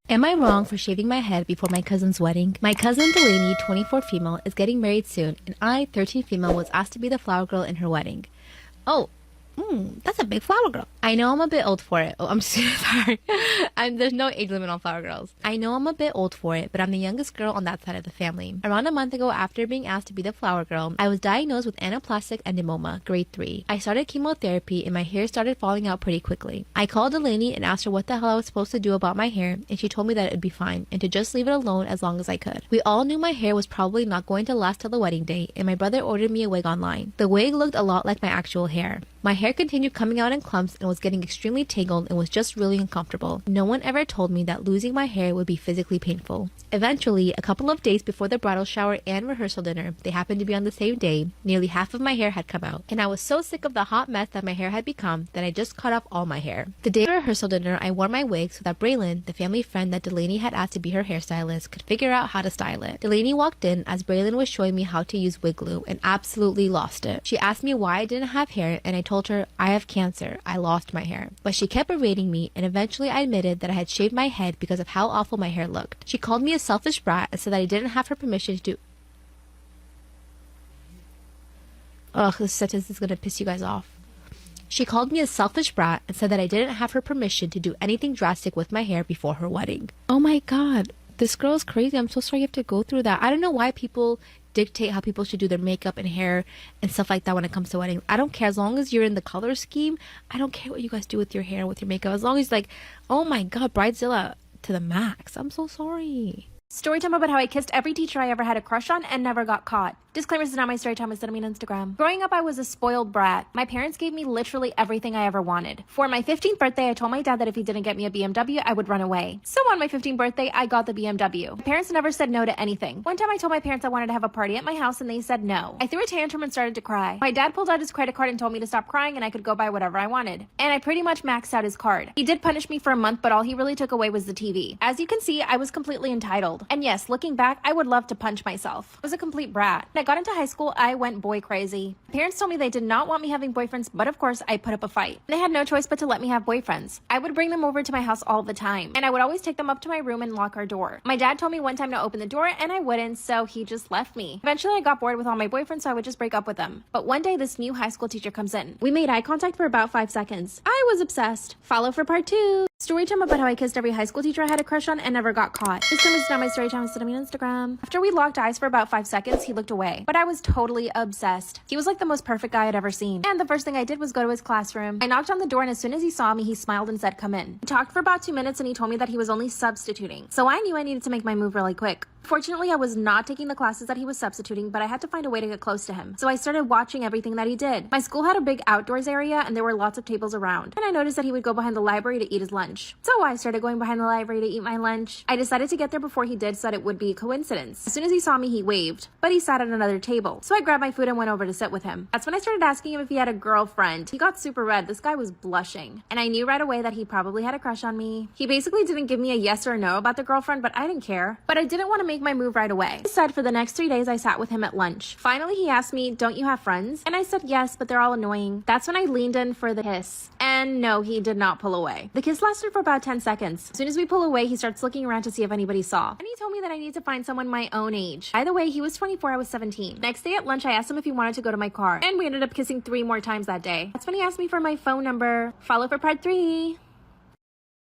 Am I wrong for shaving my head before my cousin's wedding? My cousin Delaney, 24 female, is getting married soon, and I, 13 female, was asked to be the flower girl in her wedding. Oh, that's a big flower girl. I know I'm a bit old for it. Oh, I'm sorry. There's no age limit on flower girls. I know I'm a bit old for it, but I'm the youngest girl on that side of the family. Around a month ago, after being asked to be the flower girl, I was diagnosed with anaplastic endomoma, grade 3. I started chemotherapy and my hair started falling out pretty quickly. I called Delaney and asked her what the hell I was supposed to do about my hair, and she told me that it would be fine and to just leave it alone as long as I could. We all knew my hair was probably not going to last till the wedding day, and my brother ordered me a wig online. The wig looked a lot like my actual hair. My hair continued coming out in clumps and was getting extremely tangled and was just really uncomfortable. No one ever told me that losing my hair would be physically painful. Eventually, a couple of days before the bridal shower and rehearsal dinner, they happened to be on the same day, nearly half of my hair had come out, and I was so sick of the hot mess that my hair had become that I just cut off all my hair. The day of the rehearsal dinner, I wore my wig so that Braylon, the family friend that Delaney had asked to be her hairstylist, could figure out how to style it. Delaney walked in as Braylon was showing me how to use wig glue and absolutely lost it. She asked me why I didn't have hair, and I told her, I have cancer. I lost my hair. But she kept berating me, and eventually I admitted that I had shaved my head because of how awful my hair looked. She called me a selfish brat and said that I didn't have her permission to do... Ugh, this sentence is gonna piss you guys off. She called me a selfish brat and said that I didn't have her permission to do anything drastic with my hair before her wedding. Oh my god, this girl is crazy. I'm so sorry you have to go through that. I don't know why people dictate how people should do their makeup and hair and stuff like that when it comes to weddings. I don't care. As long as you're in the color scheme, I don't care what you guys do with your hair, with your makeup. As long as, like, oh my god, bridezilla to the max. I'm so sorry. Storytime about how I kissed every teacher I ever had a crush on and never got caught. Disclaimer, this is not my story time, it's on Instagram. Growing up, I was a spoiled brat. My parents gave me literally everything I ever wanted. For my 15th birthday, I told my dad that if he didn't get me a BMW, I would run away. So on my 15th birthday, I got the BMW. My parents never said no to anything. One time I told my parents I wanted to have a party at my house and they said no. I threw a tantrum and started to cry. My dad pulled out his credit card and told me to stop crying and I could go buy whatever I wanted. And I pretty much maxed out his card. He did punish me for a month, but all he really took away was the TV. As you can see, I was completely entitled. And yes, looking back, I would love to punch myself. I was a complete brat. When I got into high school, I went boy crazy. My parents told me they did not want me having boyfriends, but of course I put up a fight. They had no choice but to let me have boyfriends. I would bring them over to my house all the time, and I would always take them up to my room and lock our door. My dad told me one time to open the door, and I wouldn't, so he just left me. Eventually I got bored with all my boyfriends, so I would just break up with them. But one day this new high school teacher comes in. We made eye contact for about 5 seconds. I was obsessed. Follow for part 2. Story time about how I kissed every high school teacher I had a crush on and never got caught. This is not my story time, it's on Instagram. After we locked eyes for about 5 seconds, he looked away. But I was totally obsessed. He was like the most perfect guy I'd ever seen. And the first thing I did was go to his classroom. I knocked on the door and as soon as he saw me, he smiled and said, come in. We talked for about 2 minutes and he told me that he was only substituting. So I knew I needed to make my move really quick. Fortunately, I was not taking the classes that he was substituting, but I had to find a way to get close to him. So I started watching everything that he did. My school had a big outdoors area and there were lots of tables around. And I noticed that he would go behind the library to eat his lunch. So I started going behind the library to eat my lunch. I decided to get there before he did so that it would be a coincidence. As soon as he saw me, he waved, but he sat at another table. So I grabbed my food and went over to sit with him. That's when I started asking him if he had a girlfriend. He got super red. This guy was blushing. And I knew right away that he probably had a crush on me. He basically didn't give me a yes or no about the girlfriend, but I didn't care. But I didn't want to make my move right away. I said for the next 3 days I sat with him at lunch. Finally, he asked me, don't you have friends? And I said yes, but they're all annoying. That's when I leaned in for the kiss. And no, he did not pull away. The kiss lasted for about 10 seconds. As soon as we pull away, he starts looking around to see if anybody saw. And he told me that I need to find someone my own age. By the way, he was 24, I was 17. Next day at lunch, I asked him if he wanted to go to my car. And we ended up kissing 3 more times that day. That's when he asked me for my phone number. Follow for part 3.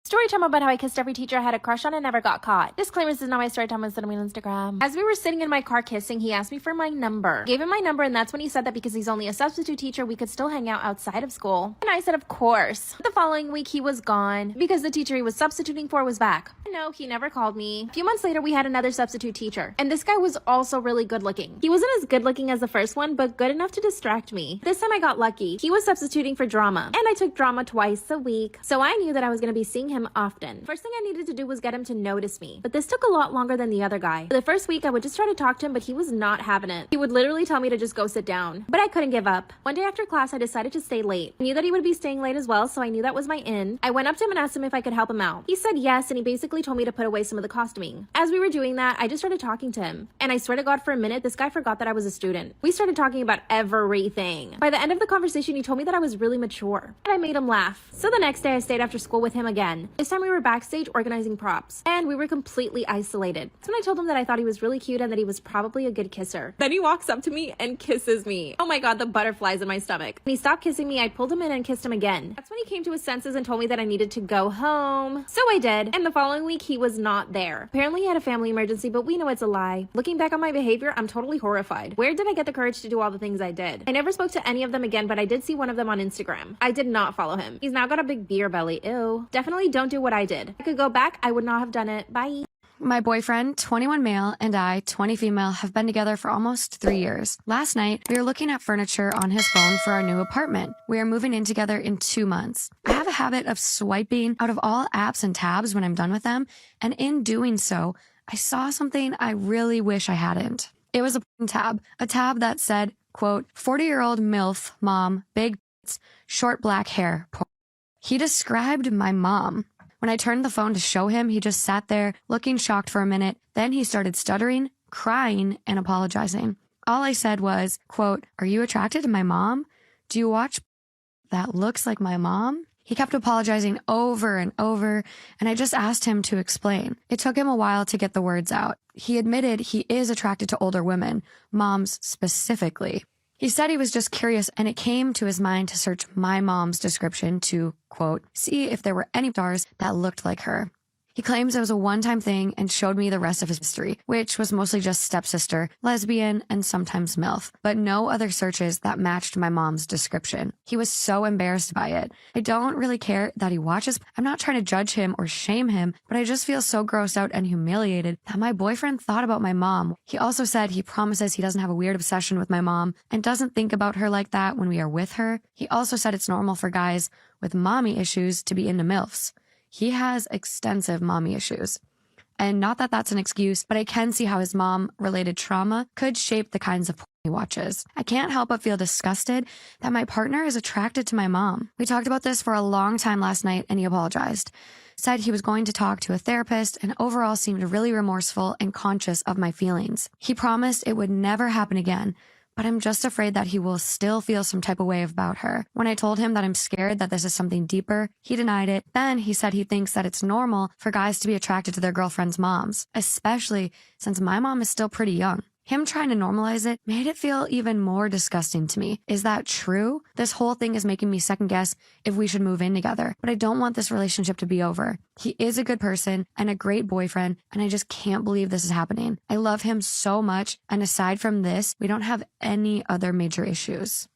Story time about how I kissed every teacher I had a crush on and never got caught. Disclaimer, this is not my story time, it's on Instagram. As we were sitting in my car kissing, he asked me for my number. Gave him my number and that's when he said that because he's only a substitute teacher, we could still hang out outside of school. And I said, of course. The following week, he was gone because the teacher he was substituting for was back. No, he never called me. A few months later, we had another substitute teacher. And this guy was also really good looking. He wasn't as good looking as the first one, but good enough to distract me. This time I got lucky. He was substituting for drama. And I took drama twice a week. So I knew that I was going to be seeing him often. First thing I needed to do was get him to notice me. But this took a lot longer than the other guy. For the first week, I would just try to talk to him, but he was not having it. He would literally tell me to just go sit down. But I couldn't give up. One day after class, I decided to stay late. I knew that he would be staying late as well, so I knew that was my in. I went up to him and asked him if I could help him out. He said yes, and he basically told me to put away some of the costuming. As we were doing that, I just started talking to him. And I swear to God, for a minute, this guy forgot that I was a student. We started talking about everything. By the end of the conversation, he told me that I was really mature. And I made him laugh. So the next day, I stayed after school with him again. This time we were backstage organizing props, and we were completely isolated. That's when I told him that I thought he was really cute and that he was probably a good kisser. Then he walks up to me and kisses me. Oh my god, the butterflies in my stomach. When he stopped kissing me, I pulled him in and kissed him again. That's when he came to his senses and told me that I needed to go home. So I did, and the following week he was not there. Apparently he had a family emergency, but we know it's a lie. Looking back on my behavior, I'm totally horrified. Where did I get the courage to do all the things I did? I never spoke to any of them again, but I did see one of them on Instagram. I did not follow him. He's now got a big beer belly. Ew. Definitely don't do what I did. If I could go back, I would not have done it. Bye. My boyfriend, 21 male, and I, 20 female, have been together for almost 3 years. Last night, we were looking at furniture on his phone for our new apartment. We are moving in together in 2 months. I have a habit of swiping out of all apps and tabs when I'm done with them, and in doing so, I saw something I really wish I hadn't. It was a tab that said, quote, 40-year-old MILF, mom, big tits, short black hair. He described my mom. When I turned the phone to show him, he just sat there looking shocked for a minute. Then he started stuttering, crying, and apologizing. All I said was, quote, are you attracted to my mom? Do you watch that looks like my mom? He kept apologizing over and over, and I just asked him to explain. It took him a while to get the words out. He admitted he is attracted to older women, moms specifically. He said he was just curious, and it came to his mind to search my mom's description to, quote, see if there were any stars that looked like her. He claims it was a one-time thing and showed me the rest of his history, which was mostly just stepsister, lesbian, and sometimes MILF, but no other searches that matched my mom's description. He was so embarrassed by it. I don't really care that he watches. I'm not trying to judge him or shame him, but I just feel so grossed out and humiliated that my boyfriend thought about my mom. He also said he promises he doesn't have a weird obsession with my mom and doesn't think about her like that when we are with her. He also said it's normal for guys with mommy issues to be into MILFs. He has extensive mommy issues. And not that that's an excuse, but I can see how his mom-related trauma could shape the kinds of porn he watches. I can't help but feel disgusted that my partner is attracted to my mom. We talked about this for a long time last night, and he apologized. Said he was going to talk to a therapist and overall seemed really remorseful and conscious of my feelings. He promised it would never happen again, but I'm just afraid that he will still feel some type of way about her. When I told him that I'm scared that this is something deeper, he denied it. Then he said he thinks that it's normal for guys to be attracted to their girlfriends' moms, especially since my mom is still pretty young. Him trying to normalize it made it feel even more disgusting to me. Is that true? This whole thing is making me second guess if we should move in together, but I don't want this relationship to be over. He is a good person and a great boyfriend, and I just can't believe this is happening. I love him so much, and aside from this, we don't have any other major issues.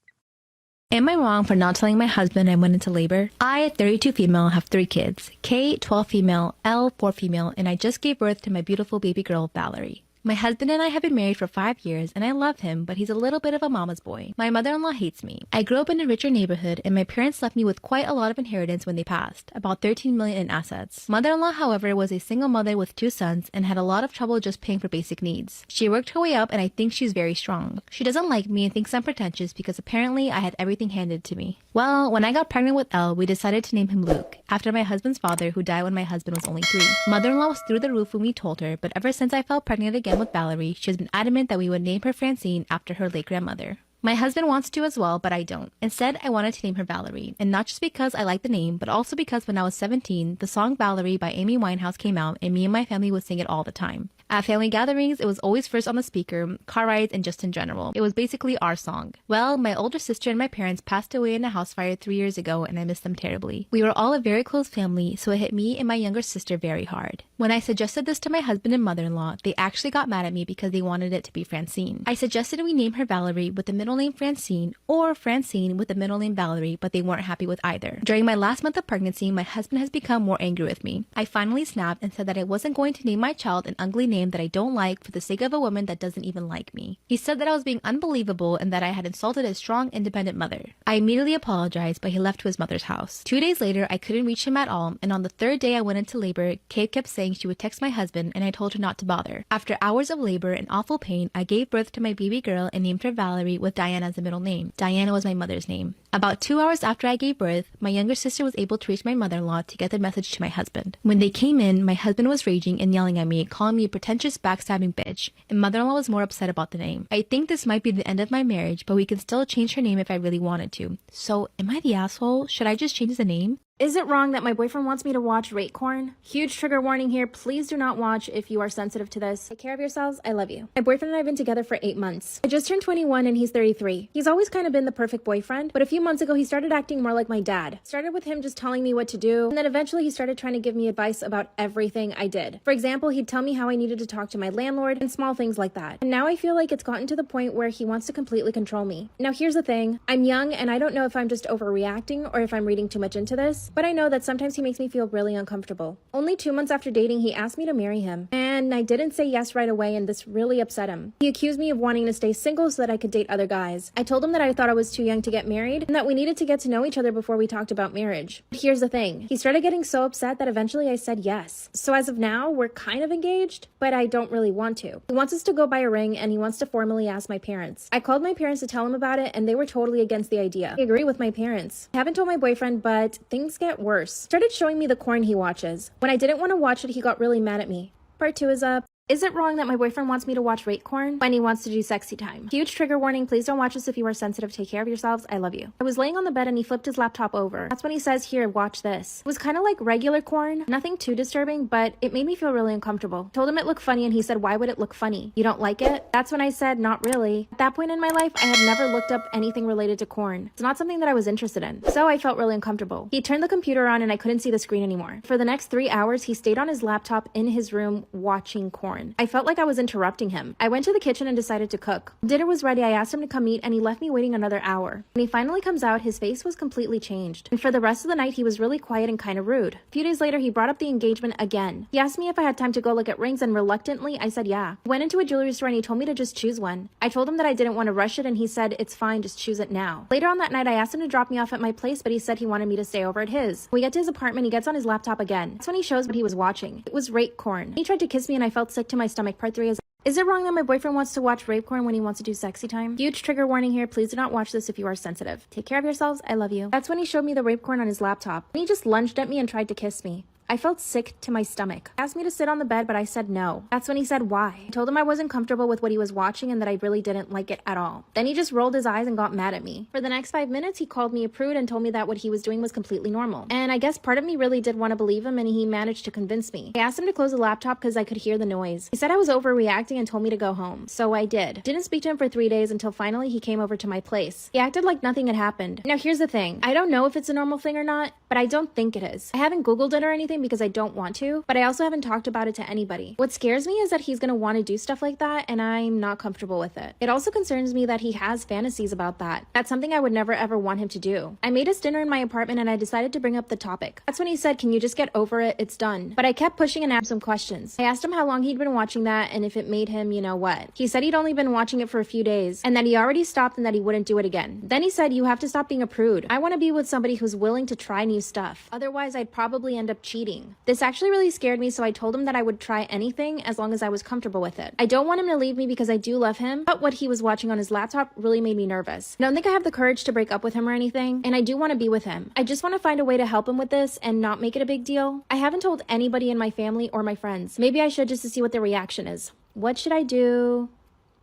Am I wrong for not telling my husband I went into labor? I, 32 female, have 3 kids. K, 12 female, L, 4 female, and I just gave birth to my beautiful baby girl, Valerie. My husband and I have been married for 5 years, and I love him, but he's a little bit of a mama's boy. My mother-in-law hates me. I grew up in a richer neighborhood, and my parents left me with quite a lot of inheritance when they passed, about $13 million in assets. Mother-in-law, however, was a single mother with 2 sons and had a lot of trouble just paying for basic needs. She worked her way up, and I think she's very strong. She doesn't like me and thinks I'm pretentious because apparently I had everything handed to me. Well, when I got pregnant with Elle, we decided to name him Luke, after my husband's father, who died when my husband was only 3. Mother-in-law was through the roof when we told her, but ever since I fell pregnant again with Valerie, she has been adamant that we would name her Francine after her late grandmother. My husband wants to as well, but I don't. Instead, I wanted to name her Valerie, and not just because I like the name, but also because when I was 17, the song Valerie by Amy Winehouse came out, and me and my family would sing it all the time. At family gatherings, it was always first on the speaker, car rides, and just in general. It was basically our song. Well, my older sister and my parents passed away in a house fire 3 years ago, and I miss them terribly. We were all a very close family, so it hit me and my younger sister very hard. When I suggested this to my husband and mother-in-law, they actually got mad at me because they wanted it to be Francine. I suggested we name her Valerie with the middle name Francine, or Francine with the middle name Valerie, but they weren't happy with either. During my last month of pregnancy, my husband has become more angry with me. I finally snapped and said that I wasn't going to name my child an ugly name that I don't like for the sake of a woman that doesn't even like me. He said that I was being unbelievable and that I had insulted a strong, independent mother. I immediately apologized, but he left to his mother's house. 2 days later, I couldn't reach him at all, and on the 3rd day I went into labor, Kate kept saying she would text my husband, and I told her not to bother. After hours of labor and awful pain, I gave birth to my baby girl and named her Valerie with Diana as the middle name. Diana was my mother's name. About 2 hours after I gave birth, my younger sister was able to reach my mother-in-law to get the message to my husband. When they came in, my husband was raging and yelling at me, calling me a pretentious, backstabbing bitch, and mother-in-law was more upset about the name. I think this might be the end of my marriage, but we can still change her name if I really wanted to. So, am I the asshole? Should I just change the name? Is it wrong that my boyfriend wants me to watch rate corn? Huge trigger warning here. Please do not watch if you are sensitive to this. Take care of yourselves. I love you. My boyfriend and I have been together for 8 months. I just turned 21 and he's 33. He's always kind of been the perfect boyfriend, but a few months ago he started acting more like my dad. Started with him just telling me what to do, and then eventually he started trying to give me advice about everything I did. For example, he'd tell me how I needed to talk to my landlord and small things like that. And now I feel like it's gotten to the point where he wants to completely control me. Now here's the thing. I'm young and I don't know if I'm just overreacting or if I'm reading too much into this, but I know that sometimes he makes me feel really uncomfortable. Only 2 months after dating, he asked me to marry him, and I didn't say yes right away, and this really upset him. He accused me of wanting to stay single so that I could date other guys. I told him that I thought I was too young to get married and that we needed to get to know each other before we talked about marriage. But here's the thing. He started getting so upset that eventually I said yes. So as of now, we're kind of engaged, but I don't really want to. He wants us to go buy a ring and he wants to formally ask my parents. I called my parents to tell him about it and they were totally against the idea. I agree with my parents. I haven't told my boyfriend, but things get worse. Started showing me the corn he watches. When I didn't want to watch it, he got really mad at me. Part 2 is up. Is it wrong that my boyfriend wants me to watch rate corn when he wants to do sexy time? Huge trigger warning. Please don't watch this if you are sensitive. Take care of yourselves. I love you. I was laying on the bed and he flipped his laptop over. That's when he says, here, watch this. It was kind of like regular corn. Nothing too disturbing, but it made me feel really uncomfortable. Told him it looked funny and he said, why would it look funny? You don't like it? That's when I said, not really. At that point in my life, I had never looked up anything related to corn. It's not something that I was interested in. So I felt really uncomfortable. He turned the computer on and I couldn't see the screen anymore. For the next 3 hours, he stayed on his laptop in his room watching corn. I felt like I was interrupting him. I went to the kitchen and decided to cook. Dinner was ready. I asked him to come eat and he left me waiting another hour. When he finally comes out, his face was completely changed. And for the rest of the night, he was really quiet and kind of rude. A few days later, he brought up the engagement again. He asked me if I had time to go look at rings and reluctantly, I said yeah. We went into a jewelry store and he told me to just choose one. I told him that I didn't want to rush it and he said, it's fine, just choose it now. Later on that night, I asked him to drop me off at my place, but he said he wanted me to stay over at his. When we get to his apartment, he gets on his laptop again. That's when he shows what he was watching. It was rape corn. He tried to kiss me and I felt sick to my stomach. Part 3 is it wrong that my boyfriend wants to watch rape corn when he wants to do sexy time? Huge trigger warning here. Please do not watch this if you are sensitive. Take care of yourselves. I love you. That's when he showed me the rape corn on his laptop. And he just lunged at me and tried to kiss me. I felt sick to my stomach. He asked me to sit on the bed, but I said no. That's when he said why. I told him I wasn't comfortable with what he was watching and that I really didn't like it at all. Then he just rolled his eyes and got mad at me. For the next 5 minutes, he called me a prude and told me that what he was doing was completely normal. And I guess part of me really did want to believe him and he managed to convince me. I asked him to close the laptop because I could hear the noise. He said I was overreacting and told me to go home. So I did. Didn't speak to him for 3 days until finally he came over to my place. He acted like nothing had happened. Now here's the thing. I don't know if it's a normal thing or not, but I don't think it is. I haven't Googled it or anything because I don't want to, but I also haven't talked about it to anybody. What scares me is that he's gonna want to do stuff like that and I'm not comfortable with it. It also concerns me that he has fantasies about that. That's something I would never ever want him to do. I made us dinner in my apartment and I decided to bring up the topic. That's when he said, can you just get over it? It's done. But I kept pushing and asked some questions. I asked him how long he'd been watching that and if it made him, you know what. He said he'd only been watching it for a few days and that he already stopped and that he wouldn't do it again. Then he said, you have to stop being a prude. I want to be with somebody who's willing to try new stuff. Otherwise, I'd probably end up cheating. This actually really scared me, so I told him that I would try anything as long as I was comfortable with it. I don't want him to leave me because I do love him, but what he was watching on his laptop really made me nervous. I don't think I have the courage to break up with him or anything, and I do want to be with him. I just want to find a way to help him with this and not make it a big deal. I haven't told anybody in my family or my friends. Maybe I should just to see what their reaction is. What should I do?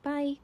Bye.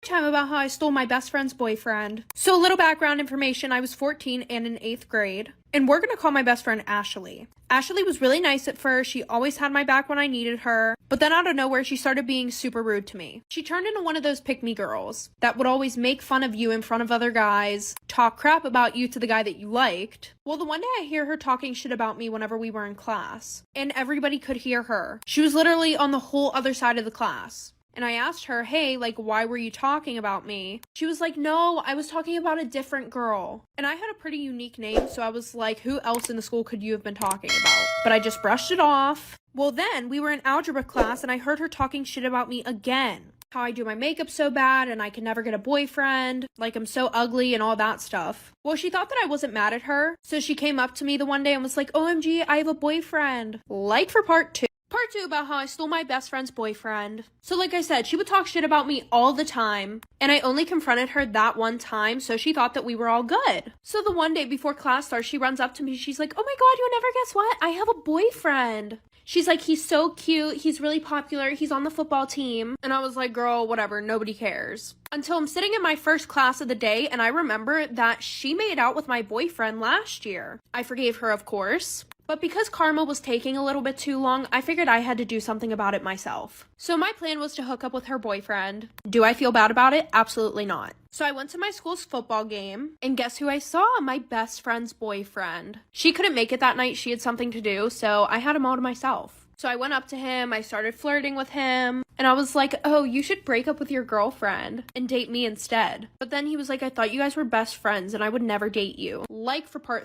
Time about how I stole my best friend's boyfriend. So a little background information, I was 14 and in 8th grade. And we're gonna call my best friend Ashley. Ashley was really nice at first. She always had my back when I needed her. But then out of nowhere, she started being super rude to me. She turned into one of those pick-me girls that would always make fun of you in front of other guys, talk crap about you to the guy that you liked. Well, the one day I hear her talking shit about me whenever we were in class. And everybody could hear her. She was literally on the whole other side of the class. And I asked her, hey, like, why were you talking about me? She was like, no, I was talking about a different girl. And I had a pretty unique name, so I was like, who else in the school could you have been talking about? But I just brushed it off. Well, then we were in algebra class and I heard her talking shit about me again. How I do my makeup so bad and I can never get a boyfriend, like I'm so ugly and all that stuff. Well, she thought that I wasn't mad at her, so she came up to me the one day and was like, OMG, I have a boyfriend. Like for part 2. Part 2 about how I stole my best friend's boyfriend. So like I said, she would talk shit about me all the time, and I only confronted her that one time, so she thought that we were all good. So the one day before class starts, she runs up to me, she's like, oh my god, you never guess what? I have a boyfriend. She's like, he's so cute, he's really popular, he's on the football team. And I was like, girl, whatever, nobody cares. Until I'm sitting in my first class of the day and I remember that she made out with my boyfriend last year. I forgave her, of course. But because karma was taking a little bit too long, I figured I had to do something about it myself. So my plan was to hook up with her boyfriend. Do I feel bad about it? Absolutely not. So I went to my school's football game, and guess who I saw? My best friend's boyfriend. She couldn't make it that night, she had something to do, so I had him all to myself. So I went up to him, I started flirting with him, and I was like, oh, you should break up with your girlfriend and date me instead. But then he was like, I thought you guys were best friends and I would never date you. Like for part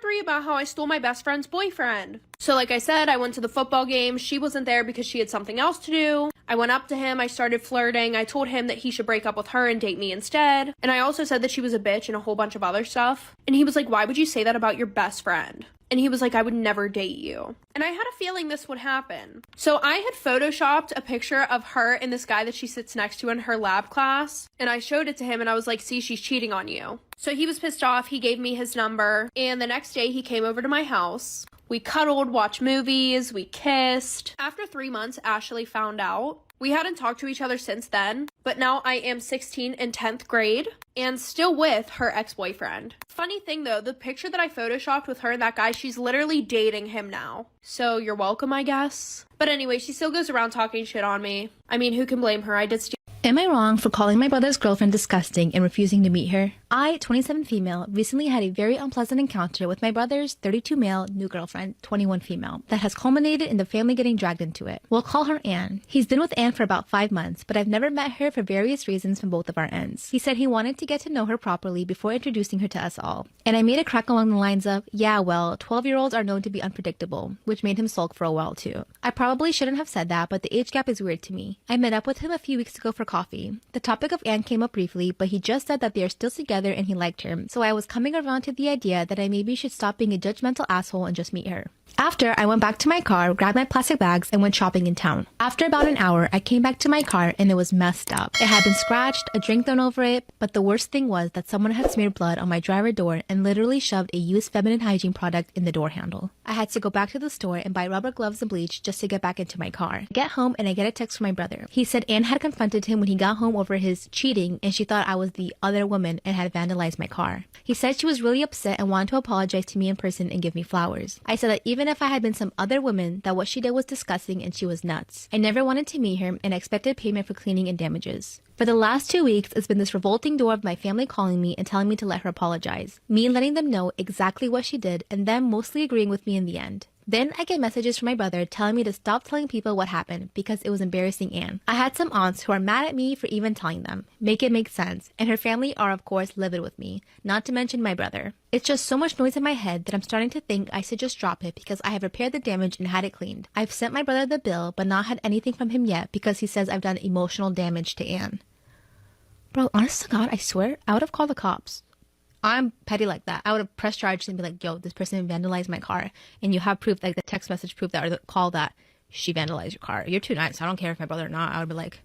3 about how I stole my best friend's boyfriend. So like I said, I went to the football game. She wasn't there because she had something else to do. I went up to him. I started flirting. I told him that he should break up with her and date me instead. And I also said that she was a bitch and a whole bunch of other stuff. And he was like, why would you say that about your best friend? And he was like, I would never date you. And I had a feeling this would happen. So I had photoshopped a picture of her and this guy that she sits next to in her lab class. And I showed it to him and I was like, see, she's cheating on you. So he was pissed off. He gave me his number. And the next day he came over to my house. We cuddled, watched movies, we kissed. After 3 months, Ashley found out. We hadn't talked to each other since then, but now I am 16 in 10th grade and still with her ex-boyfriend. Funny thing though, the picture that I photoshopped with her and that guy, she's literally dating him now. So you're welcome, I guess. But anyway, she still goes around talking shit on me. I mean, who can blame her? I did steal. Am I wrong for calling my brother's girlfriend disgusting and refusing to meet her? I, 27 female, recently had a very unpleasant encounter with my brother's 32 male new girlfriend, 21 female, that has culminated in the family getting dragged into it. We'll call her Anne. He's been with Anne for about 5 months, but I've never met her for various reasons from both of our ends. He said he wanted to get to know her properly before introducing her to us all. And I made a crack along the lines of, yeah, well, 12-year-olds are known to be unpredictable, which made him sulk for a while too. I probably shouldn't have said that, but the age gap is weird to me. I met up with him a few weeks ago for coffee. The topic of Anne came up briefly, but he just said that they are still together and he liked her. So I was coming around to the idea that I maybe should stop being a judgmental asshole and just meet her. After, I went back to my car, grabbed my plastic bags, and went shopping in town. After about an hour, I came back to my car and it was messed up. It had been scratched, a drink thrown over it, but the worst thing was that someone had smeared blood on my driver door and literally shoved a used feminine hygiene product in the door handle. I had to go back to the store and buy rubber gloves and bleach just to get back into my car. I get home and I get a text from my brother. He said Anne had confronted him when he got home over his cheating and she thought I was the other woman and had vandalized my car. He said she was really upset and wanted to apologize to me in person and give me flowers. I said that even if I had been some other woman, that what she did was disgusting and she was nuts. I never wanted to meet her and I expected payment for cleaning and damages. For the last 2 weeks, it's been this revolting door of my family calling me and telling me to let her apologize. Me letting them know exactly what she did and them mostly agreeing with me in the end. Then I get messages from my brother telling me to stop telling people what happened because it was embarrassing Anne. I had some aunts who are mad at me for even telling them. Make it make sense. And her family are of course livid with me, not to mention my brother. It's just so much noise in my head that I'm starting to think I should just drop it because I have repaired the damage and had it cleaned. I've sent my brother the bill but not had anything from him yet because he says I've done emotional damage to Anne. Bro, honest to God, I swear, I would have called the cops. I'm petty like that. I would have pressed charges and be like, yo, this person vandalized my car. And you have proof, like the text message proof that, or the call that she vandalized your car. You're too nice. I don't care if my brother or not. I would be like,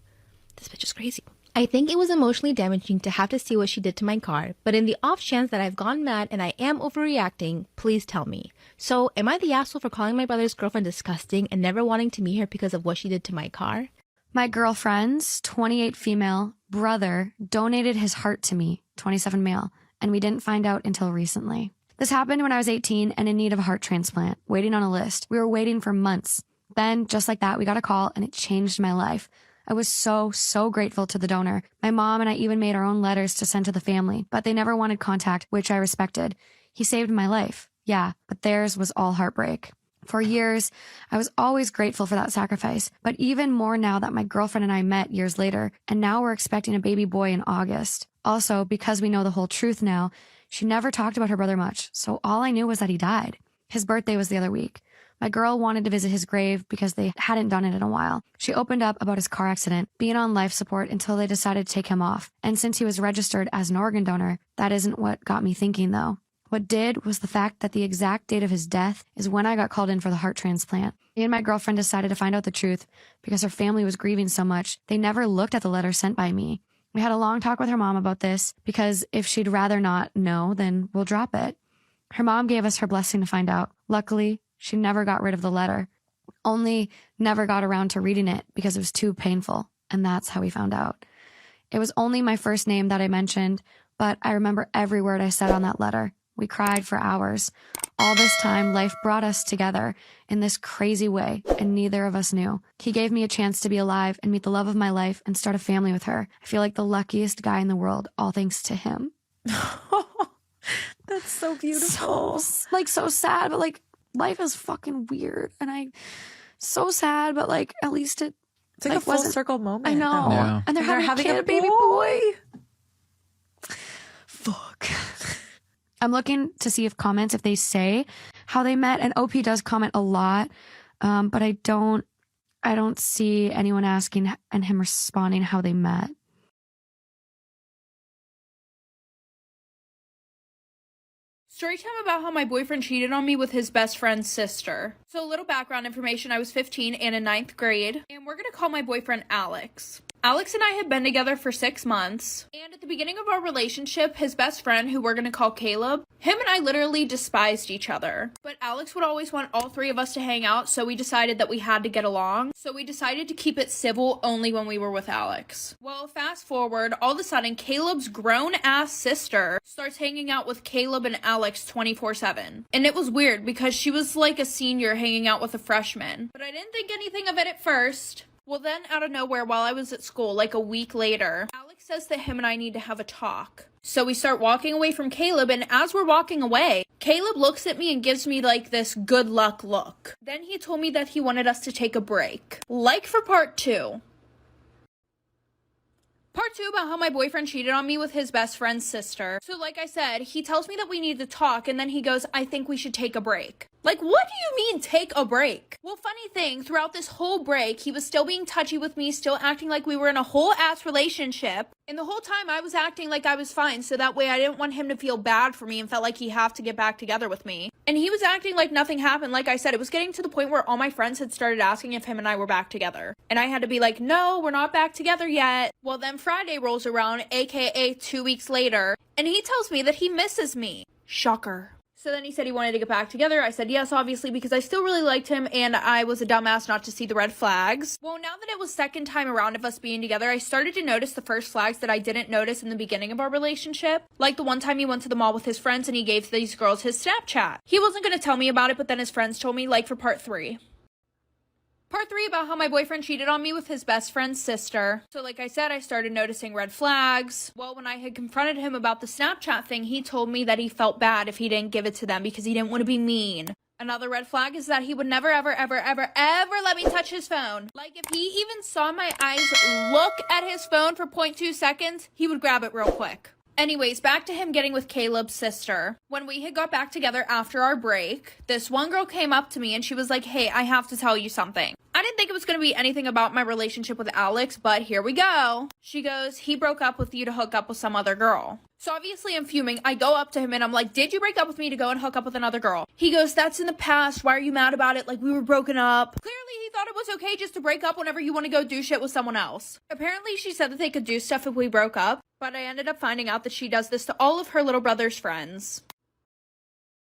this bitch is crazy. I think it was emotionally damaging to have to see what she did to my car. But in the off chance that I've gone mad and I am overreacting, please tell me. So am I the asshole for calling my brother's girlfriend disgusting and never wanting to meet her because of what she did to my car? My girlfriend's 28 female brother donated his heart to me, 27 male, and we didn't find out until recently. This happened when I was 18 and in need of a heart transplant, waiting on a list. We were waiting for months. Then, just like that, we got a call and it changed my life. I was so grateful to the donor. My mom and I even made our own letters to send to the family, but they never wanted contact, which I respected. He saved my life. Yeah, but theirs was all heartbreak. For years, I was always grateful for that sacrifice, but even more now that my girlfriend and I met years later, and now we're expecting a baby boy in August. Also, because we know the whole truth now, she never talked about her brother much, so all I knew was that he died. His birthday was the other week. My girl wanted to visit his grave because they hadn't done it in a while. She opened up about his car accident, being on life support until they decided to take him off. And since he was registered as an organ donor, that isn't what got me thinking though. What did was the fact that the exact date of his death is when I got called in for the heart transplant. Me and my girlfriend decided to find out the truth because her family was grieving so much, they never looked at the letter sent by me. We had a long talk with her mom about this because if she'd rather not know, then we'll drop it. Her mom gave us her blessing to find out. Luckily, she never got rid of the letter. only never got around to reading it because it was too painful. And that's how we found out. It was only my first name that I mentioned, but I remember every word I said on that letter. We cried for hours. All this time, life brought us together in this crazy way, and neither of us knew. He gave me a chance to be alive and meet the love of my life and start a family with her. I feel like the luckiest guy in the world, all thanks to him. That's so beautiful. So sad, but like life is fucking weird, and so sad, but like at least it's like a full circle moment. I know. Yeah. And they're having a baby boy. Fuck. I'm looking to see if they say how they met, and OP does comment a lot, but I don't see anyone asking and him responding how they met. Storytime about how my boyfriend cheated on me with his best friend's sister. So a little background information, I was 15 and in 9th grade, and we're gonna call my boyfriend Alex. Alex and I had been together for 6 months, and at the beginning of our relationship, his best friend, who we're gonna call Caleb, him and I literally despised each other. But Alex would always want all three of us to hang out, so we decided that we had to get along. So we decided to keep it civil only when we were with Alex. Well, fast forward, all of a sudden, Caleb's grown-ass sister starts hanging out with Caleb and Alex 24/7. And it was weird because she was like a senior hanging out with a freshman. But I didn't think anything of it at first. Well, then, out of nowhere, while I was at school, like a week later, Alex says that him and I need to have a talk. So we start walking away from Caleb, and as we're walking away, Caleb looks at me and gives me, like, this good luck look. Then he told me that he wanted us to take a break. Like for part 2. Part 2 about how my boyfriend cheated on me with his best friend's sister. So like I said, he tells me that we need to talk, and then he goes, I think we should take a break. Like, what do you mean, take a break? Well, funny thing, throughout this whole break, he was still being touchy with me, still acting like we were in a whole-ass relationship. And the whole time, I was acting like I was fine, so that way I didn't want him to feel bad for me and felt like he had to get back together with me. And he was acting like nothing happened. Like I said, it was getting to the point where all my friends had started asking if him and I were back together. And I had to be like, no, we're not back together yet. Well, then Friday rolls around, aka 2 weeks later, and he tells me that he misses me. Shocker. So then he said he wanted to get back together. I said yes, obviously, because I still really liked him, and I was a dumbass not to see the red flags. Well, now that it was second time around of us being together, I started to notice the first flags that I didn't notice in the beginning of our relationship. Like the one time he went to the mall with his friends and he gave these girls his Snapchat. He wasn't going to tell me about it, but then his friends told me, like for part 3. Part 3 about how my boyfriend cheated on me with his best friend's sister. So like I said, I started noticing red flags. Well, when I had confronted him about the Snapchat thing, he told me that he felt bad if he didn't give it to them because he didn't want to be mean. Another red flag is that he would never, ever, ever, ever, ever let me touch his phone. Like, if he even saw my eyes look at his phone for 0.2 seconds, he would grab it real quick. Anyways, back to him getting with Caleb's sister. When we had got back together after our break, this one girl came up to me and she was like, hey, I have to tell you something. I didn't think it was going to be anything about my relationship with Alex, but here we go. She goes, he broke up with you to hook up with some other girl. So obviously I'm fuming. I go up to him and I'm like, did you break up with me to go and hook up with another girl? He goes, that's in the past. Why are you mad about it? Like, we were broken up. Clearly he thought it was okay just to break up whenever you want to go do shit with someone else. Apparently she said that they could do stuff if we broke up, but I ended up finding out that she does this to all of her little brother's friends.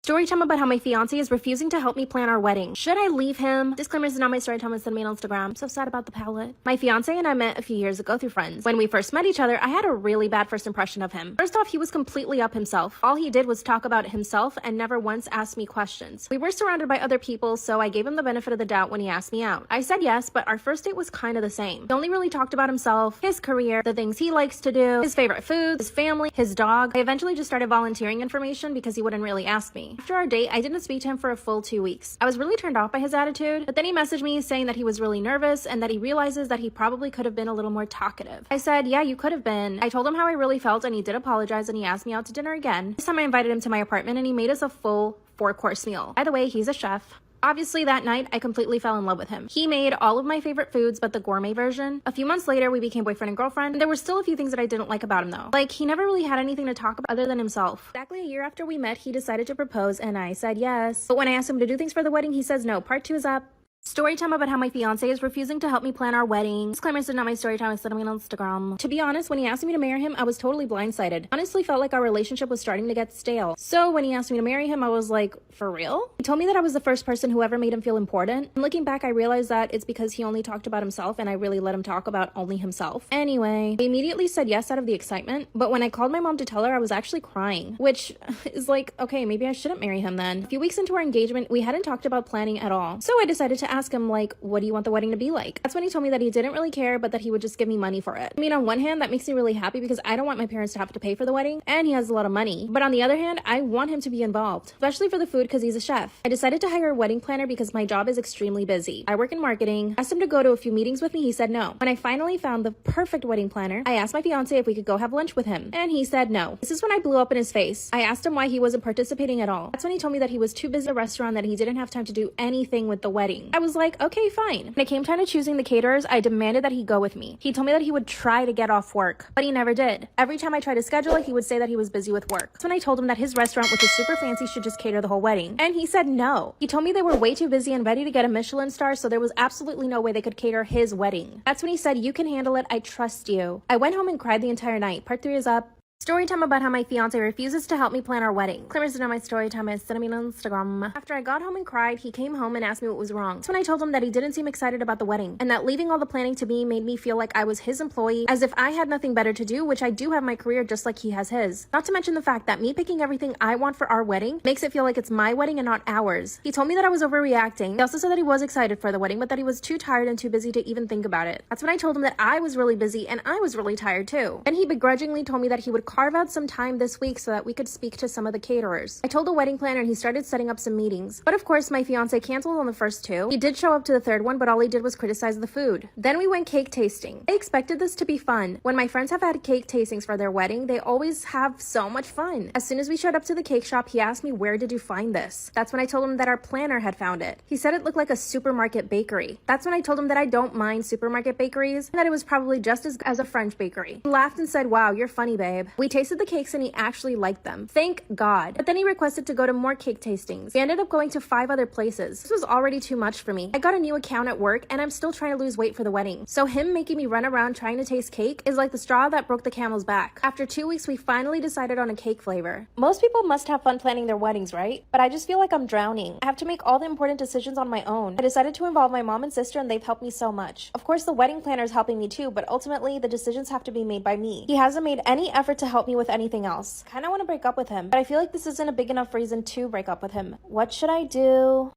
Storytime about how my fiance is refusing to help me plan our wedding. Should I leave him? Disclaimer, this is not my story time, it's me on Instagram. So sad about the palette. My fiance and I met a few years ago through friends. When we first met each other, I had a really bad first impression of him. First off, he was completely up himself. All he did was talk about himself and never once asked me questions. We were surrounded by other people, so I gave him the benefit of the doubt when he asked me out. I said yes, but our first date was kind of the same. He only really talked about himself, his career, the things he likes to do, his favorite foods, his family, his dog. I eventually just started volunteering information because he wouldn't really ask me. After our date, I didn't speak to him for a full 2 weeks. I was really turned off by his attitude, but then he messaged me saying that he was really nervous and that he realizes that he probably could have been a little more talkative. I said, yeah, you could have been. I told him how I really felt and he did apologize and he asked me out to dinner again. This time I invited him to my apartment and he made us a full 4-course meal. By the way, he's a chef. Obviously, that night, I completely fell in love with him. He made all of my favorite foods, but the gourmet version. A few months later, we became boyfriend and girlfriend. There were still a few things that I didn't like about him, though. Like, he never really had anything to talk about other than himself. Exactly a year after we met, he decided to propose, and I said yes. But when I asked him to do things for the wedding, he says no. Part 2 is up. Story time about how my fiance is refusing to help me plan our wedding. Disclaimer, this is not my story time, it's sending me on Instagram. To be honest, when he asked me to marry him, I was totally blindsided. Honestly felt like our relationship was starting to get stale. So when he asked me to marry him, I was like, for real? He told me that I was the first person who ever made him feel important. And looking back, I realized that it's because he only talked about himself and I really let him talk about only himself. Anyway, he immediately said yes out of the excitement, but when I called my mom to tell her, I was actually crying, which is like, okay, maybe I shouldn't marry him then. A few weeks into our engagement, we hadn't talked about planning at all. So I decided to ask him, like, what do you want the wedding to be like? That's when he told me that he didn't really care, but that he would just give me money for it. I mean, on one hand, that makes me really happy because I don't want my parents to have to pay for the wedding, and he has a lot of money. But on the other hand, I want him to be involved, especially for the food because he's a chef. I decided to hire a wedding planner because my job is extremely busy. I work in marketing. Asked him to go to a few meetings with me, he said no. When I finally found the perfect wedding planner, I asked my fiance if we could go have lunch with him, and he said no. This is when I blew up in his face. I asked him why he wasn't participating at all. That's when he told me that he was too busy at a restaurant, that he didn't have time to do anything with the wedding. I was like, okay, fine. When it came time to choosing the caterers, I demanded that he go with me. He told me that he would try to get off work, but he never did. Every time I tried to schedule it, he would say that he was busy with work. That's when I told him that his restaurant, which is super fancy, should just cater the whole wedding. And he said no. He told me they were way too busy and ready to get a Michelin star, so there was absolutely no way they could cater his wedding. That's when he said, you can handle it, I trust you. I went home and cried the entire night. Part 3 is up. Story time about how my fiance refuses to help me plan our wedding. Claimers to know my story time is sending me on Instagram. After I got home and cried, he came home and asked me what was wrong. That's when I told him that he didn't seem excited about the wedding, and that leaving all the planning to me made me feel like I was his employee, as if I had nothing better to do, which I do have my career just like he has his. Not to mention the fact that me picking everything I want for our wedding makes it feel like it's my wedding and not ours. He told me that I was overreacting. He also said that he was excited for the wedding, but that he was too tired and too busy to even think about it. That's when I told him that I was really busy and I was really tired too. And he begrudgingly told me that he would carve out some time this week so that we could speak to some of the caterers. I told the wedding planner and he started setting up some meetings. But of course, my fiance canceled on the first 2. He did show up to the 3rd one, but all he did was criticize the food. Then we went cake tasting. I expected this to be fun. When my friends have had cake tastings for their wedding, they always have so much fun. As soon as we showed up to the cake shop, he asked me, where did you find this? That's when I told him that our planner had found it. He said it looked like a supermarket bakery. That's when I told him that I don't mind supermarket bakeries and that it was probably just as a French bakery. He laughed and said, wow, you're funny, babe. We tasted the cakes and he actually liked them. Thank God. But then he requested to go to more cake tastings. We ended up going to 5 other places. This was already too much for me. I got a new account at work and I'm still trying to lose weight for the wedding. So him making me run around trying to taste cake is like the straw that broke the camel's back. After 2 weeks, we finally decided on a cake flavor. Most people must have fun planning their weddings, right? But I just feel like I'm drowning. I have to make all the important decisions on my own. I decided to involve my mom and sister and they've helped me so much. Of course, the wedding planner is helping me too, but ultimately the decisions have to be made by me. He hasn't made any effort to help me with anything else. Kinda want to break up with him, but I feel like this isn't a big enough reason to break up with him. What should I do?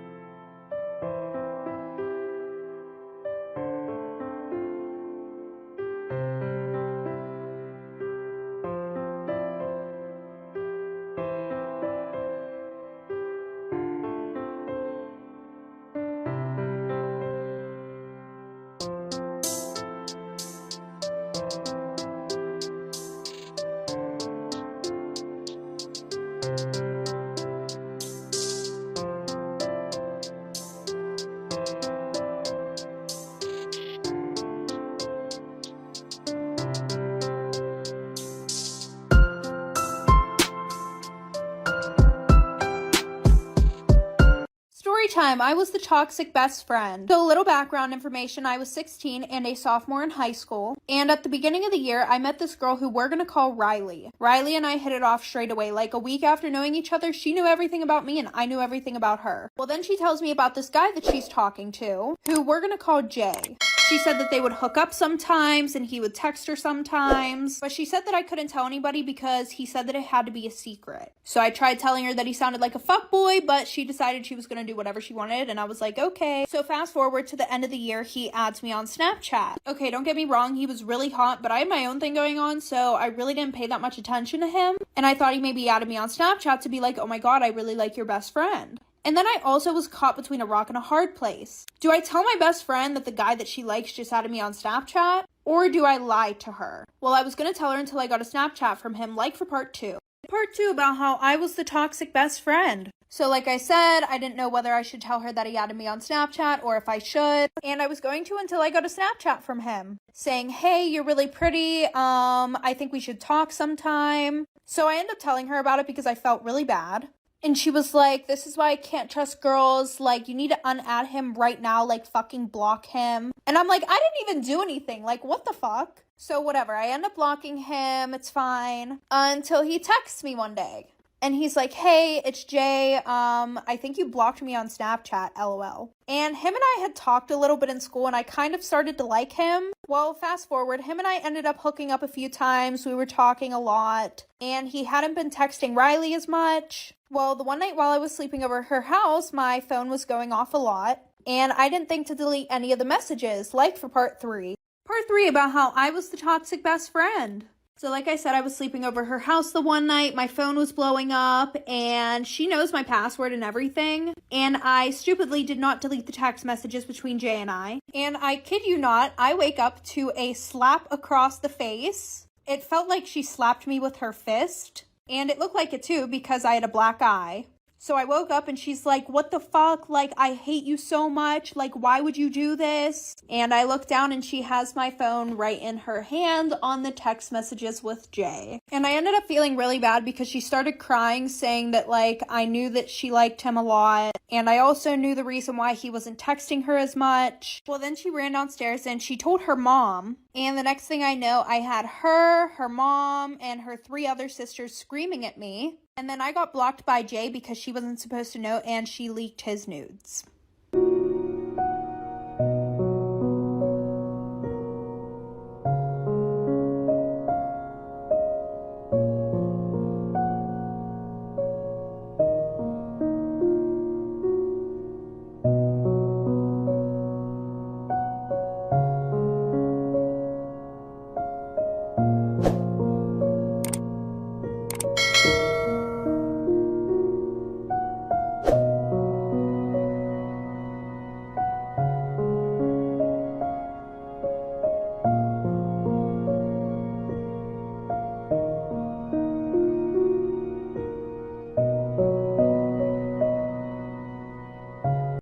Storytime, I was the toxic best friend. So a little background information, I was 16 and a sophomore in high school. And at the beginning of the year, I met this girl who we're gonna call Riley. Riley and I hit it off straight away. Like a week after knowing each other, she knew everything about me and I knew everything about her. Well, then she tells me about this guy that she's talking to, who we're gonna call Jay. She said that they would hook up sometimes and he would text her sometimes. But she said that I couldn't tell anybody because he said that it had to be a secret. So I tried telling her that he sounded like a fuckboy, but she decided she was going to do whatever she wanted. And I was like, okay. So fast forward to the end of the year, he adds me on Snapchat. Okay, don't get me wrong. He was really hot, but I had my own thing going on. So I really didn't pay that much attention to him. And I thought he maybe added me on Snapchat to be like, oh my God, I really like your best friend. And then I also was caught between a rock and a hard place. Do I tell my best friend that the guy that she likes just added me on Snapchat? Or do I lie to her? Well, I was going to tell her until I got a Snapchat from him, like for part 2. Part 2 about how I was the toxic best friend. So like I said, I didn't know whether I should tell her that he added me on Snapchat or if I should. And I was going to until I got a Snapchat from him saying, hey, you're really pretty. I think we should talk sometime. So I ended up telling her about it because I felt really bad. And she was like, this is why I can't trust girls. Like, you need to unadd him right now. Like, fucking block him. And I'm like, I didn't even do anything. Like, what the fuck? So whatever. I end up blocking him. It's fine. Until he texts me one day. And he's like, hey, it's Jay. I think you blocked me on Snapchat, LOL. And him and I had talked a little bit in school and I kind of started to like him. Well, fast forward, him and I ended up hooking up a few times. We were talking a lot. And he hadn't been texting Riley as much. Well, the one night while I was sleeping over her house, my phone was going off a lot. And I didn't think to delete any of the messages, like for part 3. Part 3 about how I was the toxic best friend. So like I said, I was sleeping over her house the one night, my phone was blowing up, and she knows my password and everything, and I stupidly did not delete the text messages between Jay and I. And I kid you not, I wake up to a slap across the face. It felt like she slapped me with her fist, and it looked like it too because I had a black eye. So I woke up and she's like, what the fuck? Like, I hate you so much. Like, why would you do this? And I look down and she has my phone right in her hand on the text messages with Jay. And I ended up feeling really bad because she started crying, saying that, like, I knew that she liked him a lot. And I also knew the reason why he wasn't texting her as much. Well, then she ran downstairs and she told her mom. And the next thing I know, I had her mom, and her 3 other sisters screaming at me. And then I got blocked by Jay because she wasn't supposed to know and she leaked his nudes.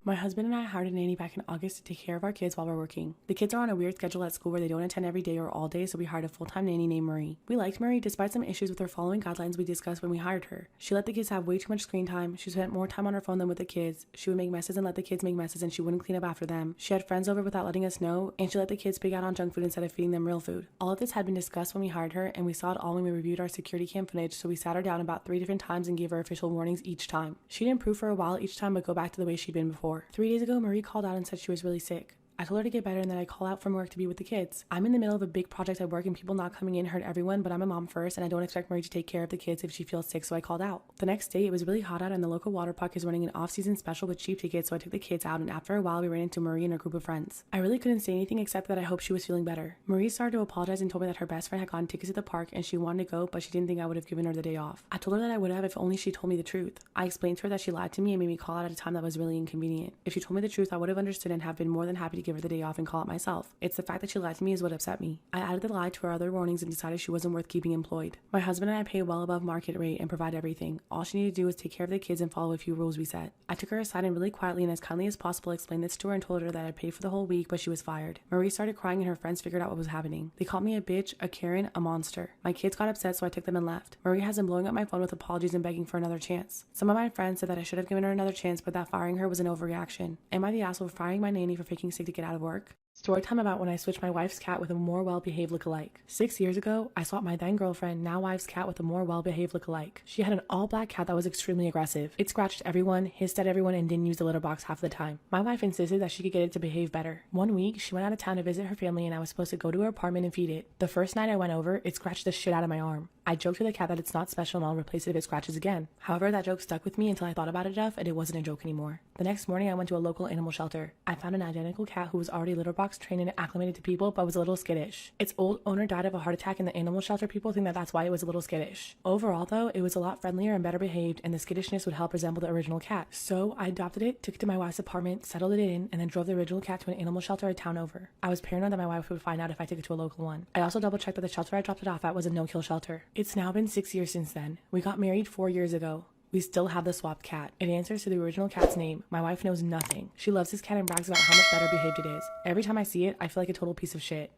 My husband and I hired a nanny back in August to take care of our kids while we're working. The kids are on a weird schedule at school where they don't attend every day or all day, so we hired a full-time nanny named Marie. We liked Marie despite some issues with her following guidelines we discussed when we hired her. She let the kids have way too much screen time. She spent more time on her phone than with the kids. She would make messes and let the kids make messes, and she wouldn't clean up after them. She had friends over without letting us know, and she let the kids pig out on junk food instead of feeding them real food. All of this had been discussed when we hired her, and we saw it all when we reviewed our security cam footage, so we sat her down about 3 different times and gave her official warnings each time. She'd improve for a while each time but go back to the way she'd been before. 3 days ago, Marie called out and said she was really sick. I told her to get better and then I'd call out from work to be with the kids. I'm in the middle of a big project at work and people not coming in hurt everyone, but I'm a mom first and I don't expect Marie to take care of the kids if she feels sick, so I called out. The next day, it was really hot out and the local water park is running an off-season special with cheap tickets, so I took the kids out, and after a while we ran into Marie and her group of friends. I really couldn't say anything except that I hoped she was feeling better. Marie started to apologize and told me that her best friend had gotten tickets at the park and she wanted to go, but she didn't think I would have given her the day off. I told her that I would have if only she told me the truth. I explained to her that she lied to me and made me call out at a time that was really inconvenient. If she told me the truth, I would have understood and have been more than happy to give her the day off and call out myself. It's the fact that she lied to me is what upset me. I added the lie to her other warnings and decided she wasn't worth keeping employed. My husband and I pay well above market rate and provide everything. All she needed to do was take care of the kids and follow a few rules we set. I took her aside and really quietly and as kindly as possible explained this to her and told her that I'd paid for the whole week, but she was fired. Marie started crying and her friends figured out what was happening. They called me a bitch, a Karen, a monster. My kids got upset, so I took them and left. Marie has been blowing up my phone with apologies and begging for another chance. Some of my friends said that I should have given her another chance, but that firing her was an overreaction. Am I the asshole for firing my nanny for faking sick to get out of work? Storytime about when I switched my wife's cat with a more well-behaved lookalike. 6 years ago, I swapped my then-girlfriend, now wife's cat with a more well-behaved lookalike. She had an all-black cat that was extremely aggressive. It scratched everyone, hissed at everyone, and didn't use the litter box half the time. My wife insisted that she could get it to behave better. One week, she went out of town to visit her family and I was supposed to go to her apartment and feed it. The first night I went over, it scratched the shit out of my arm. I joked to the cat that it's not special and I'll replace it if it scratches again. However, that joke stuck with me until I thought about it enough and it wasn't a joke anymore. The next morning, I went to a local animal shelter. I found an identical cat who was already litter box trained and acclimated to people, but was a little skittish. Its old owner died of a heart attack and the animal shelter people think that that's why it was a little skittish. Overall though, it was a lot friendlier and better behaved, and the skittishness would help resemble the original cat. So I adopted it, took it to my wife's apartment, settled it in, and then drove the original cat to an animal shelter a town over. I was paranoid that my wife would find out if I took it to a local one. I also double checked that the shelter I dropped it off at was a no-kill shelter. It's now been 6 years since then. We got married 4 years ago. We still have the swapped cat. It answers to the original cat's name. My wife knows nothing. She loves this cat and brags about how much better behaved it is. Every time I see it, I feel like a total piece of shit.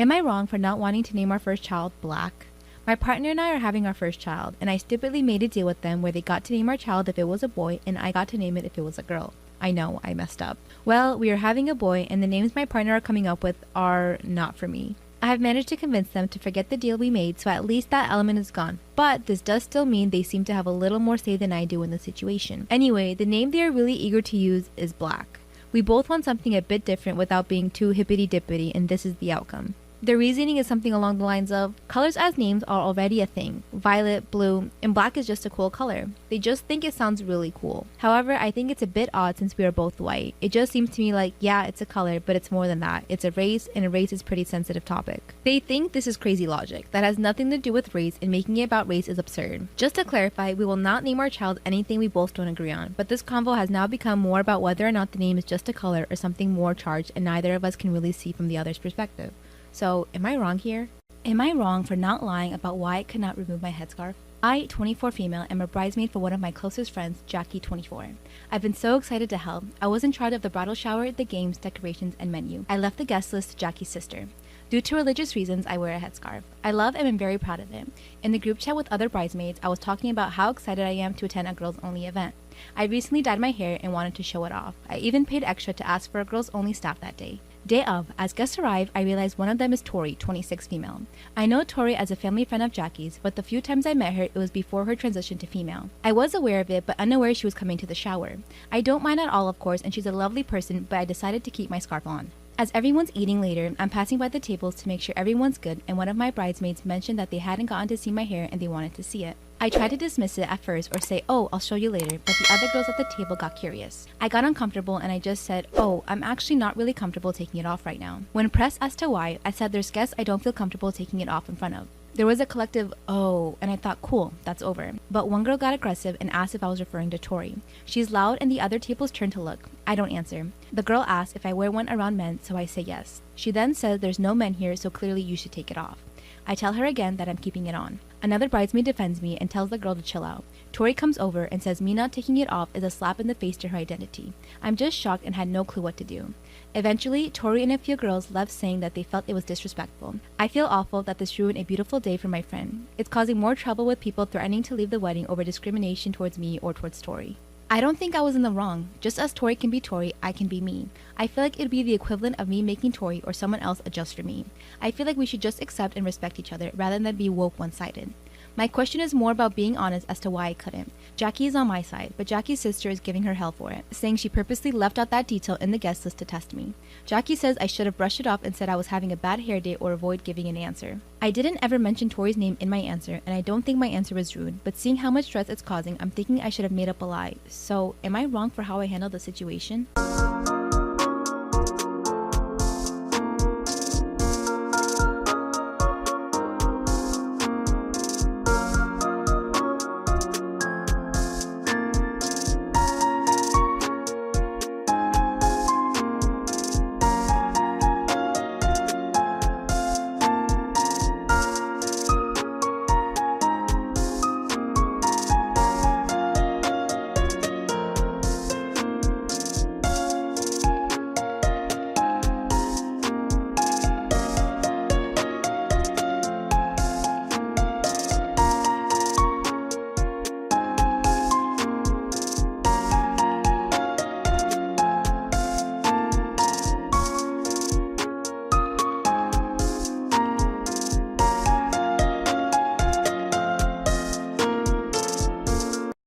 Am I wrong for not wanting to name our first child Black? My partner and I are having our first child, and I stupidly made a deal with them where they got to name our child if it was a boy, and I got to name it if it was a girl. I know, I messed up. Well, we are having a boy, and the names my partner are coming up with are not for me. I have managed to convince them to forget the deal we made, so at least that element is gone. But this does still mean they seem to have a little more say than I do in the situation. Anyway, the name they are really eager to use is Black. We both want something a bit different without being too hippity-dippity, and this is the outcome. The reasoning is something along the lines of, colors as names are already a thing. Violet, blue, and black is just a cool color. They just think it sounds really cool. However, I think it's a bit odd since we are both white. It just seems to me like, yeah, it's a color, but it's more than that. It's a race, and a race is a pretty sensitive topic. They think this is crazy logic. That has nothing to do with race, and making it about race is absurd. Just to clarify, we will not name our child anything we both don't agree on, but this convo has now become more about whether or not the name is just a color or something more charged, and neither of us can really see from the other's perspective. So, am I wrong here? Am I wrong for not lying about why I could not remove my headscarf? I, 24 female, am a bridesmaid for one of my closest friends, Jackie, 24. I've been so excited to help. I was in charge of the bridal shower, the games, decorations, and menu. I left the guest list to Jackie's sister. Due to religious reasons, I wear a headscarf. I love and am very proud of it. In the group chat with other bridesmaids, I was talking about how excited I am to attend a girls-only event. I recently dyed my hair and wanted to show it off. I even paid extra to ask for a girls-only staff that day. Day of, as guests arrive, I realize one of them is Tori, 26 female. I know Tori as a family friend of Jackie's, but the few times I met her, it was before her transition to female. I was aware of it, but unaware she was coming to the shower. I don't mind at all, of course, and she's a lovely person, but I decided to keep my scarf on. As everyone's eating later, I'm passing by the tables to make sure everyone's good, and one of my bridesmaids mentioned that they hadn't gotten to see my hair and they wanted to see it. I tried to dismiss it at first or say, oh, I'll show you later, but the other girls at the table got curious. I got uncomfortable and I just said, oh, I'm actually not really comfortable taking it off right now. When pressed as to why, I said there's guests I don't feel comfortable taking it off in front of. There was a collective, oh, and I thought, cool, that's over. But one girl got aggressive and asked if I was referring to Tori. She's loud and the other tables turn to look. I don't answer. The girl asks if I wear one around men, so I say yes. She then says there's no men here, so clearly you should take it off. I tell her again that I'm keeping it on. Another bridesmaid defends me and tells the girl to chill out. Tori comes over and says me not taking it off is a slap in the face to her identity. I'm just shocked and had no clue what to do. Eventually, Tori and a few girls left saying that they felt it was disrespectful. I feel awful that this ruined a beautiful day for my friend. It's causing more trouble with people threatening to leave the wedding over discrimination towards me or towards Tori. I don't think I was in the wrong. Just as Tori can be Tori, I can be me. I feel like it would be the equivalent of me making Tori or someone else adjust for me. I feel like we should just accept and respect each other rather than be woke one-sided. My question is more about being honest as to why I couldn't. Jackie is on my side, but Jackie's sister is giving her hell for it, saying she purposely left out that detail in the guest list to test me. Jackie says I should have brushed it off and said I was having a bad hair day or avoid giving an answer. I didn't ever mention Tori's name in my answer, and I don't think my answer was rude, but seeing how much stress it's causing, I'm thinking I should have made up a lie. So, am I wrong for how I handled the situation?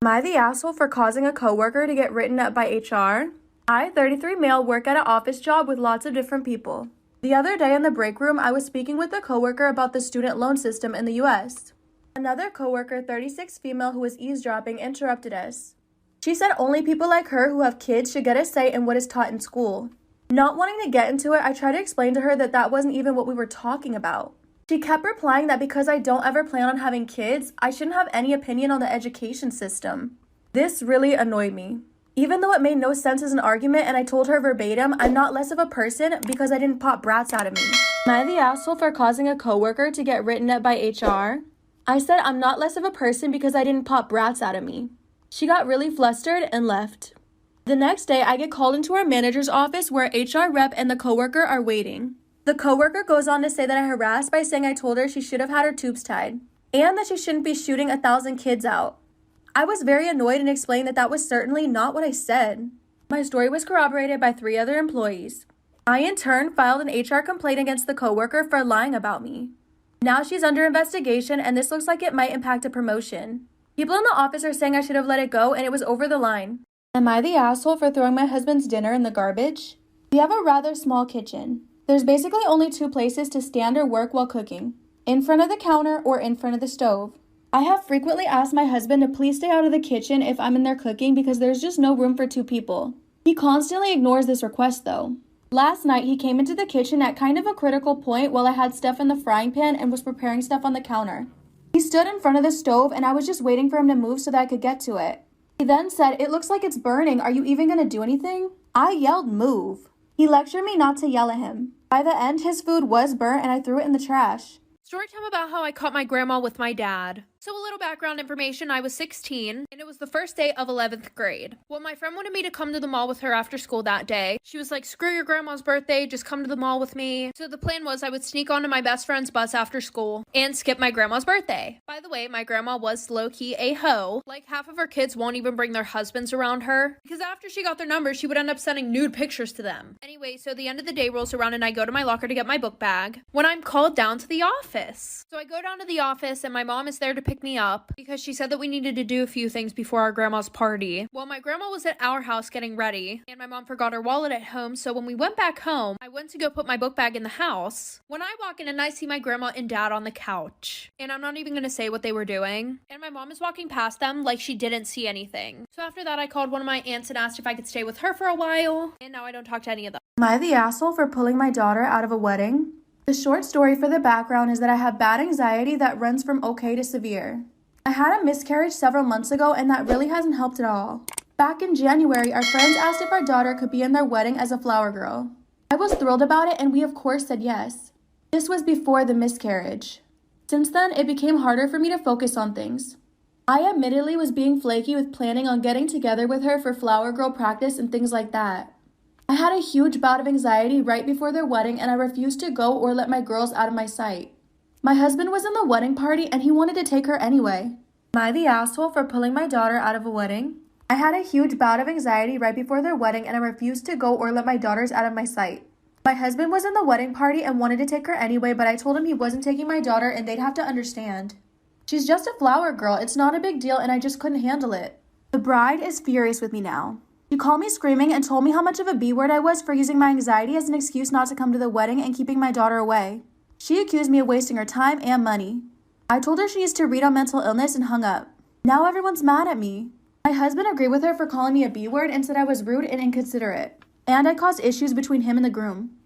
Am I the asshole for causing a coworker to get written up by HR? I, 33 male, work at an office job with lots of different people. The other day in the break room, I was speaking with a coworker about the student loan system in the US. Another coworker, 36 female, who was eavesdropping, interrupted us. She said only people like her who have kids should get a say in what is taught in school. Not wanting to get into it, I tried to explain to her that that wasn't even what we were talking about. She kept replying that because I don't ever plan on having kids, I shouldn't have any opinion on the education system. This really annoyed me. Even though it made no sense as an argument and I told her verbatim, I'm not less of a person because I didn't pop brats out of me. Am I the asshole for causing a coworker to get written up by HR? I said I'm not less of a person because I didn't pop brats out of me. She got really flustered and left. The next day, I get called into our manager's office where HR rep and the coworker are waiting. The coworker goes on to say that I harassed by saying I told her she should have had her tubes tied, and that she shouldn't be shooting 1,000 kids out. I was very annoyed and explained that that was certainly not what I said. My story was corroborated by 3 other employees. I, in turn, filed an HR complaint against the coworker for lying about me. Now she's under investigation, and this looks like it might impact a promotion. People in the office are saying I should have let it go, and it was over the line. Am I the asshole for throwing my husband's dinner in the garbage? We have a rather small kitchen. There's basically only 2 places to stand or work while cooking: in front of the counter or in front of the stove. I have frequently asked my husband to please stay out of the kitchen if I'm in there cooking because there's just no room for 2 people. He constantly ignores this request though. Last night he came into the kitchen at kind of a critical point while I had stuff in the frying pan and was preparing stuff on the counter. He stood in front of the stove and I was just waiting for him to move so that I could get to it. He then said, "It looks like it's burning. Are you even gonna do anything?" I yelled, "Move." He lectured me not to yell at him. By the end, his food was burnt and I threw it in the trash. Storytime about how I caught my grandma with my dad. So a little background information, I was 16, and it was the first day of 11th grade. Well, my friend wanted me to come to the mall with her after school that day. She was like, "Screw your grandma's birthday, just come to the mall with me." So the plan was I would sneak onto my best friend's bus after school and skip my grandma's birthday. By the way, my grandma was low-key a hoe. Like, half of her kids won't even bring their husbands around her, because after she got their numbers, she would end up sending nude pictures to them. Anyway, so the end of the day rolls around and I go to my locker to get my book bag when I'm called down to the office. So I go down to the office and my mom is there to pick me up because she said that we needed to do a few things before our grandma's party. Well, my grandma was at our house getting ready and my mom forgot her wallet at home, so when we went back home, I went to go put my book bag in the house. When I walk in and I see my grandma and dad on the couch, and I'm not even gonna say what they were doing, and my mom is walking past them like she didn't see anything. So after that, I called one of my aunts and asked if I could stay with her for a while, and now I don't talk to any of them. Am I the asshole for pulling my daughter out of a wedding? The short story for the background is that I have bad anxiety that runs from okay to severe. I had a miscarriage several months ago and that really hasn't helped at all. Back in January, our friends asked if our daughter could be in their wedding as a flower girl. I was thrilled about it and we of course said yes. This was before the miscarriage. Since then, it became harder for me to focus on things. I admittedly was being flaky with planning on getting together with her for flower girl practice and things like that. I had a huge bout of anxiety right before their wedding and I refused to go or let my girls out of my sight. My husband was in the wedding party and he wanted to take her anyway. Am I the asshole for pulling my daughter out of a wedding? I had a huge bout of anxiety right before their wedding and I refused to go or let my daughters out of my sight. My husband was in the wedding party and wanted to take her anyway, but I told him he wasn't taking my daughter and they'd have to understand. She's just a flower girl, it's not a big deal and I just couldn't handle it. The bride is furious with me now. She called me screaming and told me how much of a B-word I was for using my anxiety as an excuse not to come to the wedding and keeping my daughter away. She accused me of wasting her time and money. I told her she needs to read on mental illness and hung up. Now everyone's mad at me. My husband agreed with her for calling me a B-word and said I was rude and inconsiderate. And I caused issues between him and the groom.